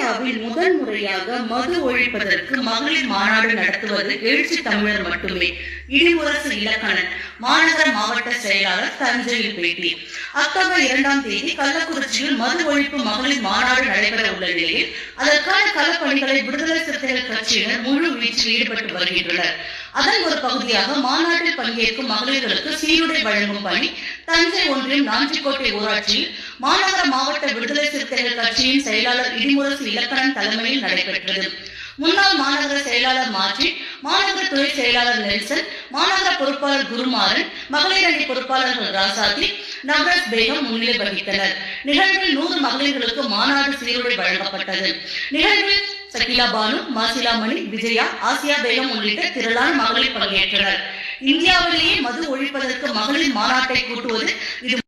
இந்தியாவில் முதல் முறையாக மது ஒழிப்பதற்கு மகளிர் மாநாடு நடத்துவது எழுச்சி தமிழர் மட்டுமே. இடிமுரசு இலக்கணன் மாநகர மாவட்ட செயலாளர் தஞ்சையில் பேட்டி. அக்டோபர் 2 கள்ளக்குறிச்சியில் மது ஒழிப்பு மகளிர் மாநாடு நடைபெற உள்ள நிலையில் அதற்கான களப்பணிகளை விடுதலை சிறுத்தைகள் கட்சியினர் முழு வீச்சில் ஈடுபட்டு வருகின்றனர். அதன் ஒரு பகுதியாக மாநாட்டில் பங்கேற்கும் மகளிர்களுக்கு சீருடை வழங்கும் பணி தஞ்சை ஒன்றியம் நாஞ்சிக்கோட்டை ஊராட்சியில் மாநகர மாவட்ட விடுதலை சிறுத்தைகள் கட்சியின் செயலாளர் இடிமுரசு இலக்கணன் தலைமையில் நடைபெற்றது. முன்னாள் மாநகர செயலாளர் மாற்றி, மாநகர துறை செயலாளர் நெல்சன், மாநகர பொறுப்பாளர் குருமாறன், மகளிர் அணி பொறுப்பாளர்கள் ராசாதி, நவரஸ் பேகம் முன்னிலை வகித்தனர். நிகழ்வில் 100 மகளிர்களுக்கு மாநாடு சீருடை வழங்கப்பட்டது. நிகழ்வில் சகிலா பானு, மாசிலாமணி, விஜயா, ஆசியா பேகம் உள்ளிட்ட திரளான மகளிர் பங்கேற்றனர். இந்தியாவிலேயே மது ஒழிப்பதற்கு மகளிர் மாநாட்டை கூட்டுவது இது